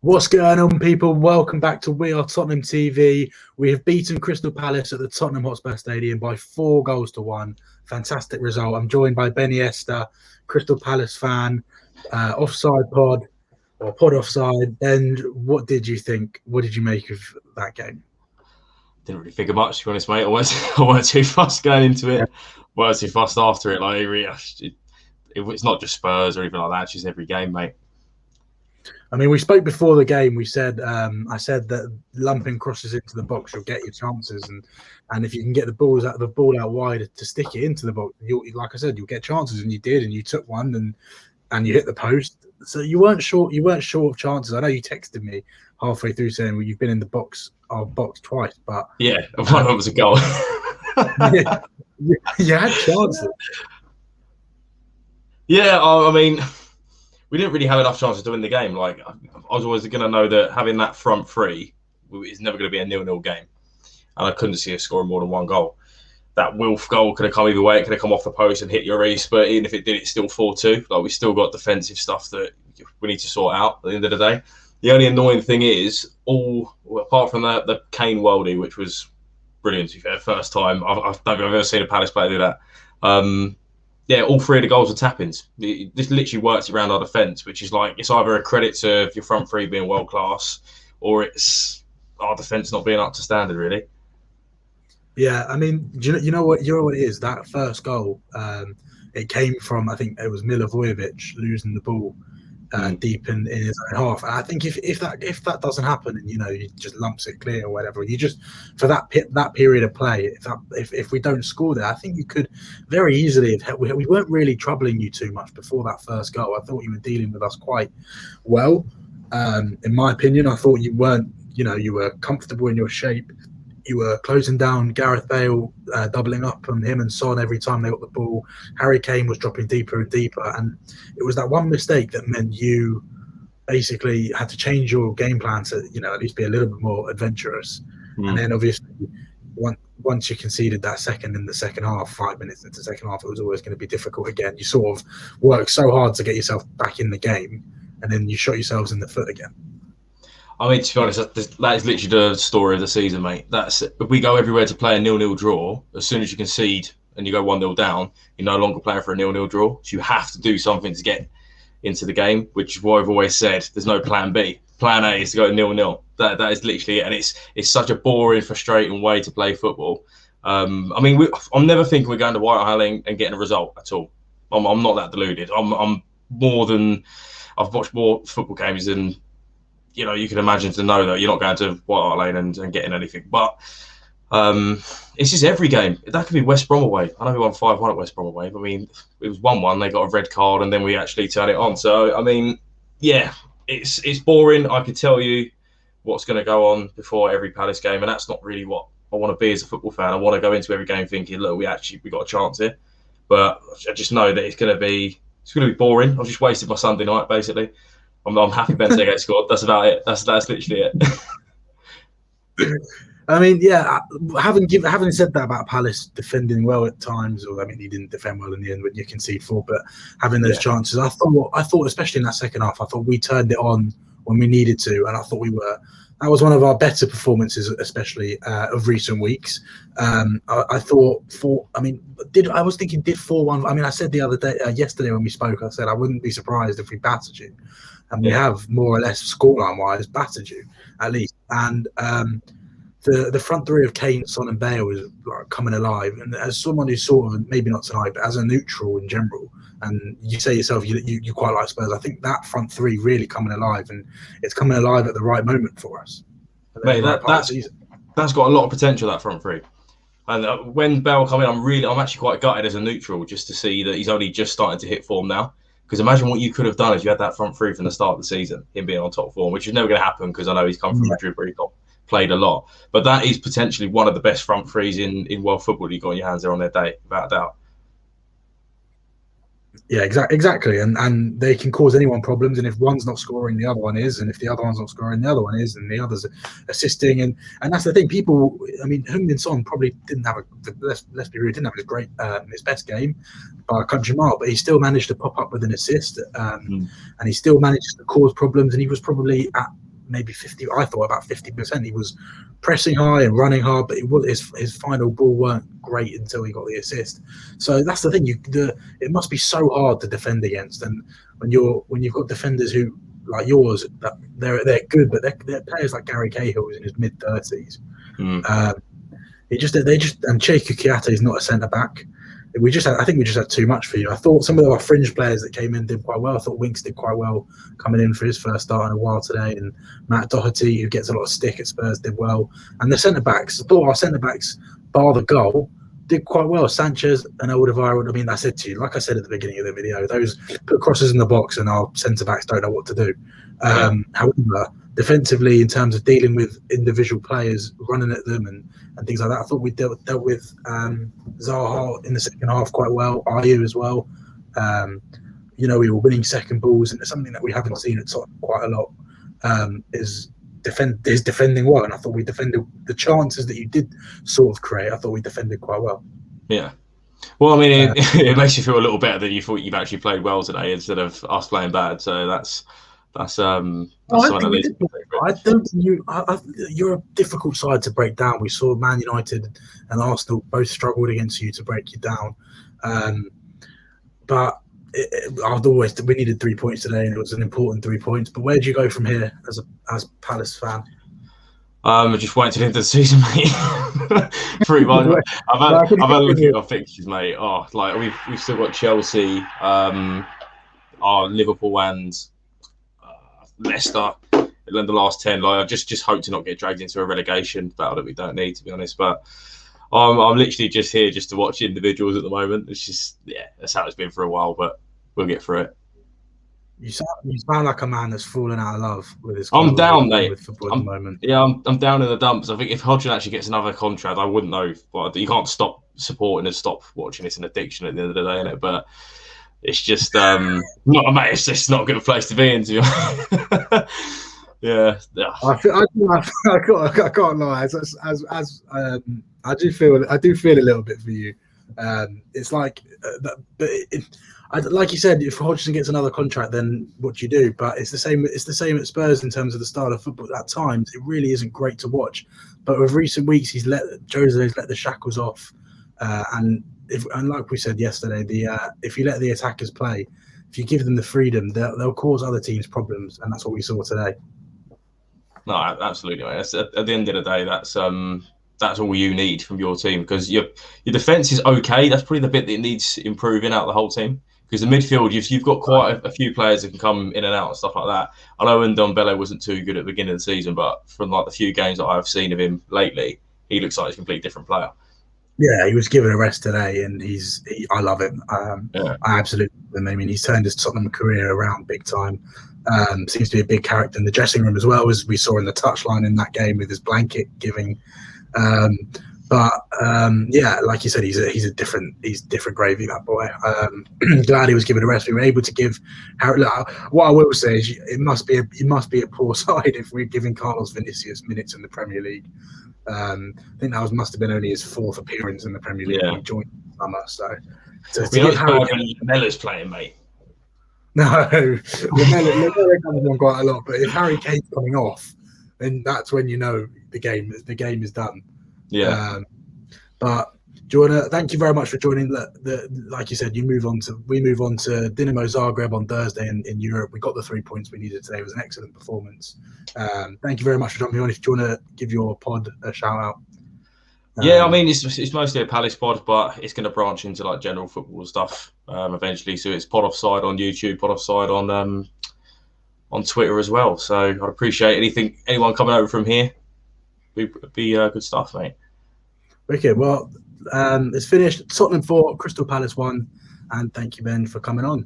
What's going on, people? Welcome back to We Are Tottenham TV. We have beaten Crystal Palace at the Tottenham Hotspur Stadium by 4 goals to 1. Fantastic result. I'm joined by Benny Esther, Crystal Palace fan, offside pod or pod offside. And what did you think? What did you make of that game? Didn't really figure much, to be honest, mate. I weren't too fussed going into it. Weren't too fussed after it. Like it's not just Spurs or anything like that. It's just every game, mate. I mean, we spoke before the game. We said, I said that lumping crosses into the box, you'll get your chances, and if you can get the ball out wide to stick it into the box, like I said, you'll get chances, and you did, and you took one, and you hit the post. So you weren't short of chances. I know you texted me halfway through saying, "Well, you've been in the box twice," but yeah, one of them was a goal. you had chances. Yeah, I mean, we didn't really have enough chances to win the game. Like, I was always going to know that having that front three is never going to be a 0-0 game, and I couldn't see us scoring more than one goal. That Wilf goal could have come either way. It could have come off the post and hit Lloris, but even if it did, it's still 4-2. Like, we still got defensive stuff that we need to sort out at the end of the day. The only annoying thing is, apart from the Kane worldie, which was brilliant, to be fair, first time. I don't think I've ever seen a Palace player do that. Yeah, all three of the goals are tap-ins. This literally works around our defence, which is like, it's either a credit to your front three being world-class, or it's our defence not being up to standard, really. Yeah, I mean, you know what it is? That first goal, it came from, I think it was Milivojevic losing the ball deep in his own half. And I think if that doesn't happen, and he just lumps it clear or whatever, you just, for that period of play, if we don't score there, I think you could very easily have. We weren't really troubling you too much before that first goal. I thought you were dealing with us quite well. In my opinion, I thought you weren't. You were comfortable in your shape. You were closing down Gareth Bale, doubling up on him and Son every time they got the ball. Harry Kane was dropping deeper and deeper. And it was that one mistake that meant you basically had to change your game plan to, at least be a little bit more adventurous. And then obviously, once you conceded that second in the second half, 5 minutes into the second half, it was always going to be difficult again. You sort of worked so hard to get yourself back in the game, and then you shot yourselves in the foot again. I mean, to be honest, that is literally the story of the season, mate. If we go everywhere to play a 0-0 draw, as soon as you concede and you go 1-0 down, you're no longer playing for a 0-0 draw. So you have to do something to get into the game, which is what I've always said. There's no plan B. Plan A is to go 0-0. That is literally it. And it's such a boring, frustrating way to play football. I mean, I'm never thinking we're going to Whitehall and getting a result at all. I'm not that deluded. I've watched more football games than you can imagine to know that you're not going to White Hart Lane and getting anything. But it's just every game. That could be West Brom away. I know we won 5-1 at West Brom away, but I mean, it was 1-1. They got a red card, and then we actually turned it on. So, I mean, yeah, it's boring. I could tell you what's going to go on before every Palace game, and that's not really what I want to be as a football fan. I want to go into every game thinking, look, we got a chance here. But I just know that it's going to be boring. I've just wasted my Sunday night, basically. I'm happy Benteke scored. That's about it. That's literally it. I mean, yeah. Having said that about Palace defending well at times, or I mean, he didn't defend well in the end when you concede 4, but having those chances, I thought, especially in that second half, I thought we turned it on when we needed to, and I thought that was one of our better performances, especially of recent weeks. I was thinking, did 4-1? I mean, I said the other day, yesterday when we spoke, I said I wouldn't be surprised if we battered you. And we have more or less scoreline-wise battered you, at least. And the front three of Kane, Son, and Bale was like coming alive. And as someone who's sort of, maybe not tonight, but as a neutral in general, and you say yourself you quite like Spurs, I think that front three really coming alive, and it's coming alive at the right moment for us. Mate, that's got a lot of potential, that front three. And when Bale come in, I'm actually quite gutted as a neutral just to see that he's only just starting to hit form now. Because imagine what you could have done if you had that front three from the start of the season, him being on top form, which is never going to happen because I know he's come from Madrid where he's not played a lot. But that is potentially one of the best front threes in world football you've got on your hands there on their day, without a doubt. Yeah, exactly. And they can cause anyone problems. And if one's not scoring, the other one is. And if the other one's not scoring, the other one is. And the other's assisting. And that's the thing. People, I mean, Heung-min Son probably didn't have let's be real, didn't have his best game by a country mile, but he still managed to pop up with an assist. And he still managed to cause problems. And he was probably maybe 50. I thought about 50%. He was pressing high and running hard, but his final ball weren't great until he got the assist. So that's the thing. It must be so hard to defend against, and when you've got defenders who like yours, that they're good, but they're players like Gary Cahill, who's in his mid-30s. They just and Cheikh Kouyaté is not a centre back. I think we just had too much for you. I thought some of our fringe players that came in did quite well. I thought Winks did quite well coming in for his first start in a while today, and Matt Doherty, who gets a lot of stick at Spurs, did well. And the centre backs, I thought our centre backs, bar the goal, did quite well. Sanchez and Alderweireld. I mean, that's it to you. Like I said at the beginning of the video, those put crosses in the box, and our centre backs don't know what to do. However, defensively, in terms of dealing with individual players, running at them and things like that, I thought we dealt with Zaha in the second half quite well. Ayew as well. We were winning second balls, and it's something that we haven't seen at Tottenham quite a lot. Is defending well, and I thought we defended the chances that you did sort of create. I thought we defended quite well. Yeah. Well, I mean, it makes you feel a little better that you thought you've actually played well today instead of us playing bad. So that's something at least. I don't think you're a difficult side to break down. We saw Man United and Arsenal both struggled against you to break you down. But we needed 3 points today, and it was an important 3 points. But where do you go from here as Palace fan? Just waiting to the end of the season, mate. Pretty much. I've had a look at our fixtures, mate. Oh, like we've still got Chelsea, Liverpool, and Leicester in the last 10. Like, I just hope to not get dragged into a relegation battle that we don't need, to be honest. But I'm literally just here just to watch individuals at the moment. It's just, that's how it's been for a while, but we'll get through it. You sound like a man that's fallen out of love with his. I'm down, mate. With football at the moment. Yeah, I'm down in the dumps. I think if Hodgson actually gets another contract, I wouldn't know. But you can't stop supporting and stop watching. It's an addiction at the end of the day, isn't it? But it's just it's just not a good place to be in, to be honest. Yeah. I can't lie. I do feel a little bit for you. It's like, like you said, if Hodgson gets another contract, then what do you do? But it's the same. It's the same at Spurs in terms of the style of football. At times, it really isn't great to watch. But with recent weeks, Jose's let the shackles off, and like we said yesterday, if you let the attackers play, if you give them the freedom, they'll cause other teams problems, and that's what we saw today. No, absolutely, mate. At the end of the day, that's all you need from your team, because your defence is okay. That's probably the bit that needs improving out of the whole team. Because the midfield, you've got quite a few players that can come in and out and stuff like that. I know Ndombele wasn't too good at the beginning of the season, but from like the few games that I've seen of him lately, he looks like he's a completely different player. Yeah, he was given a rest today, and I love him. I absolutely love him. I mean, he's turned his Tottenham career around big time. Seems to be a big character in the dressing room as well, as we saw in the touchline in that game with his blanket giving. Like you said, he's different gravy, that boy. Glad he was given a rest. We were able to give Harry. What I will say is, it must be a poor side if we're giving Carlos Vinicius minutes in the Premier League. I think that must have been only his fourth appearance in the Premier League when he joined the summer. So to give Harry Lamella's playing, mate. No, Lamella comes on quite a lot, but if Harry Kane's coming off, then that's when you know the game is done. Yeah. But do you want to thank you very much for joining. Like you said, we move on to Dinamo Zagreb on Thursday in Europe. We got the 3 points we needed today. It was an excellent performance. Thank you very much for jumping on. If you want to give your pod a shout out. Yeah, I mean, it's mostly a Palace pod, but it's going to branch into like general football stuff eventually. So it's Pod Offside on YouTube, Pod Offside on Twitter as well. So I'd appreciate anyone coming over from here. Be good stuff, mate. Okay, well, it's finished. Tottenham 4, Crystal Palace 1, and thank you, Ben, for coming on.